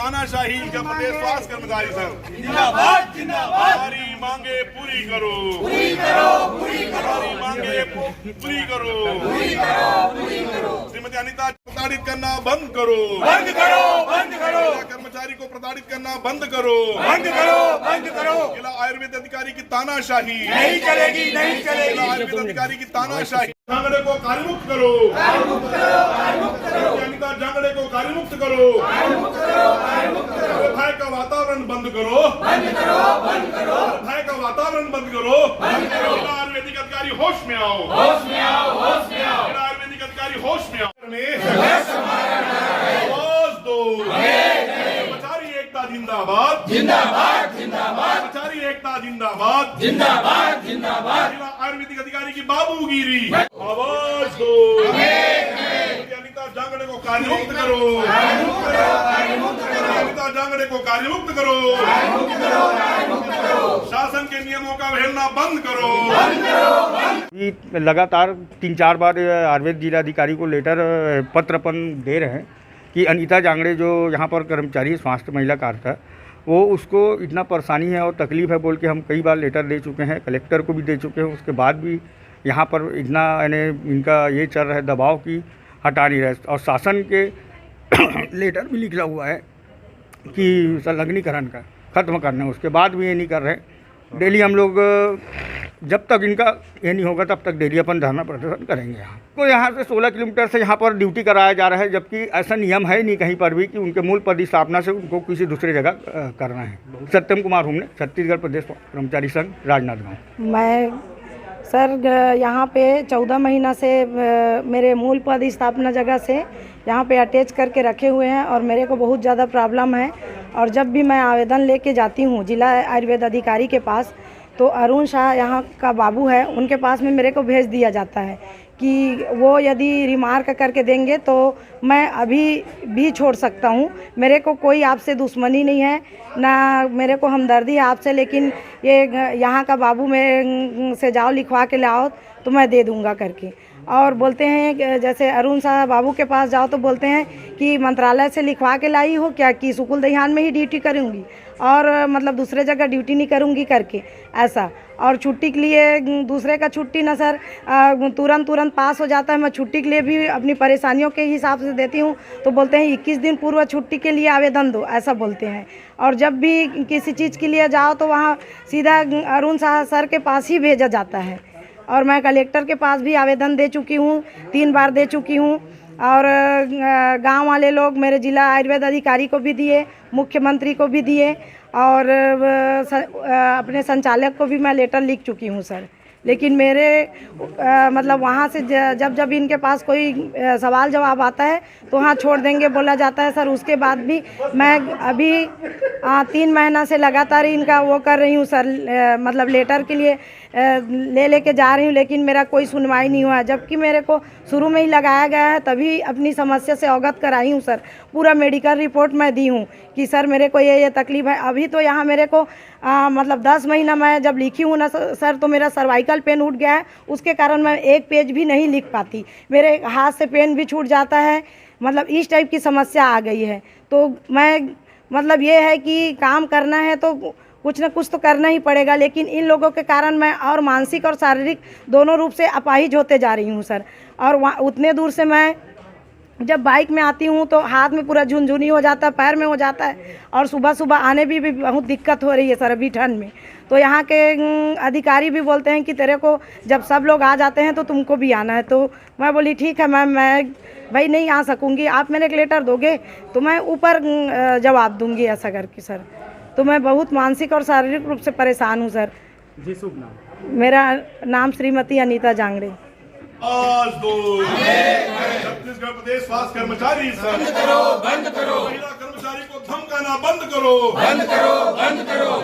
तानाशाही का प्रदेश स्वास्थ्य कर्मचारी संघ जिंदाबाद जिंदाबाद। हमारी मांगे पूरी करो, पूरी करो, पूरी करो, हमारी मांगे पूरी करो, पूरी करो, पूरी करो। श्रीमती अनीता प्रताड़ित करना बंद करो, बंद करो, बंद करो, कर्मचारी को प्रताड़ित करना बंद करो, बंद करो, बंद करो। जिला आयुर्वेद अधिकारी की तानाशाही नहीं चलेगी, नहीं जिला चलेगी। आयुर्वेद अधिकारी की तानाशाही। जांगड़े को कार्यमुक्त करो, कार्यमुक्त करो, कार्यमुक्त करो, अनीता जांगड़े को कार्यमुक्त करो, कार्यमुक्त करो, कार्यमुक्त करो। भय का वातावरण बंद करो, बंद करो, बंद करो, भय का वातावरण बंद करो, बंद करो। जिला आयुर्वेदिक अधिकारी होश में आओ, होश में आओ, होश में आओ। जिला आयुर्वेदिक अधिकारी होश में आओ। संघर्ष हमारा नारा है। आवाज दो, कर्मचारी एकता जिंदाबाद, जिंदाबाद जिंदाबाद, कर्मचारी एकता जिंदाबाद, जिंदाबाद जिंदाबाद। जिला आयुर्वेदिक अधिकारी की बाबूगिरी। आवाज दो, अनीता जांगड़े को कार्यमुक्त करो, कार्यमुक्त करो, कार्यमुक्त करो, अनीता जांगड़े को कार्यमुक्त करो, कार्यमुक्त करो, कार्यमुक्त करो। शासन के नियमों का अवहेलना बंद करो, बंद करो, बंद। ये लगातार 3-4 बार आयुर्वेद जिलाधिकारी को लेटर पत्रपन दे रहे हैं कि अनीता जांगड़े जो यहाँ पर कर्मचारी स्वास्थ्य महिला कार्य था, वो उसको इतना परेशानी है और तकलीफ़ है बोल के हम कई बार लेटर दे चुके हैं, कलेक्टर को भी दे चुके हैं। उसके बाद भी यहाँ पर इतना यानी इनका ये चल रहा है दबाव की हटा नहीं रहे और शासन के लेटर भी लिखा हुआ है कि संलग्नीकरण का ख़त्म करना है, उसके बाद भी ये नहीं कर रहे। डेली हम लोग जब तक इनका ये नहीं होगा तब तक डेली अपन धरना प्रदर्शन करेंगे। यहाँ तो यहाँ से 16 किलोमीटर से यहाँ पर ड्यूटी कराया जा रहा है, जबकि ऐसा नियम है नहीं कहीं पर भी कि उनके मूल पद स्थापना से उनको किसी दूसरी जगह करना है। सत्यम कुमार हमने छत्तीसगढ़ प्रदेश कर्मचारी संघ राजनांदगांव। मैं सर यहाँ पे 14 महीना से मेरे मूल पद स्थापना जगह से यहाँ पे अटैच करके रखे हुए हैं और मेरे को बहुत ज़्यादा प्रॉब्लम है। और जब भी मैं आवेदन लेके जाती हूँ जिला आयुर्वेद अधिकारी के पास, तो अरुण शाह यहाँ का बाबू है, उनके पास में मेरे को भेज दिया जाता है कि वो यदि रिमार्क करके देंगे तो मैं अभी भी छोड़ सकता हूँ। मेरे को कोई आपसे दुश्मनी नहीं है, ना मेरे को हमदर्दी है आपसे, लेकिन ये यहाँ का बाबू मेरे से जाओ लिखवा के लाओ तो मैं दे दूँगा करके। और बोलते हैं जैसे अरुण शाह बाबू के पास जाओ तो बोलते हैं कि मंत्रालय से लिखवा के लाई हो क्या, कि सुकुल दहियान में ही ड्यूटी करूँगी और मतलब दूसरे जगह ड्यूटी नहीं करूँगी करके ऐसा। और छुट्टी के लिए दूसरे का छुट्टी ना सर तुरंत पास हो जाता है। मैं छुट्टी के लिए भी अपनी परेशानियों के हिसाब से देती हूँ तो बोलते हैं 21 दिन पूर्व छुट्टी के लिए आवेदन दो, ऐसा बोलते हैं। और जब भी किसी चीज़ के लिए जाओ तो वहाँ सीधा अरुण शाह सर के पास ही भेजा जाता है। और मैं कलेक्टर के पास भी आवेदन दे चुकी हूँ, 3 बार दे चुकी हूँ। और गांव वाले लोग मेरे जिला आयुर्वेद अधिकारी को भी दिए, मुख्यमंत्री को भी दिए और अपने संचालक को भी मैं लेटर लिख चुकी हूँ सर। लेकिन मेरे मतलब वहाँ से जब इनके पास कोई सवाल जवाब आता है तो वहाँ छोड़ देंगे बोला जाता है सर। उसके बाद भी मैं अभी 3 महीना से लगातार इनका वो कर रही हूँ सर, मतलब लेटर के लिए लेके जा रही हूँ, लेकिन मेरा कोई सुनवाई नहीं हुआ। जबकि मेरे को शुरू में ही लगाया गया है, तभी अपनी समस्या से अवगत कराई हूँ सर। पूरा मेडिकल रिपोर्ट मैं दी हूँ कि सर मेरे को ये तकलीफ़ है। अभी तो यहाँ मेरे को मतलब 10 महीना मैं जब लिखी हूँ ना सर, तो मेरा सर्वाइकल पेन उठ गया है, उसके कारण मैं 1 पेज भी नहीं लिख पाती, मेरे हाथ से पेन भी छूट जाता है, मतलब इस टाइप की समस्या आ गई है। तो मैं मतलब ये है कि काम करना है तो कुछ ना कुछ तो करना ही पड़ेगा, लेकिन इन लोगों के कारण मैं और मानसिक और शारीरिक दोनों रूप से अपाहिज होते जा रही हूँ सर। और वहाँ उतने दूर से मैं जब बाइक में आती हूँ तो हाथ में पूरा झुनझुनी हो जाता है, पैर में हो जाता है, और सुबह सुबह आने भी बहुत दिक्कत हो रही है सर अभी ठंड में। तो यहाँ के अधिकारी भी बोलते हैं कि तेरे को जब सब लोग आ जाते हैं तो तुमको भी आना है। तो मैं बोली ठीक है मैम, मैं भाई नहीं आ सकूँगी, आप मेरे एक लेटर दोगे तो मैं ऊपर जवाब दूँगी ऐसा करके सर। तो मैं बहुत मानसिक और शारीरिक रूप से परेशान हूँ सर। जी शुभ नाम? मेरा नाम श्रीमती अनीता जांगड़े। आज दो छत्तीसगढ़ प्रदेश स्वास्थ्य कर्मचारी संघ, बंद करो, बंद करो। महिला कर्मचारी को धमकाना बंद करो, बंद करो, बंद करो।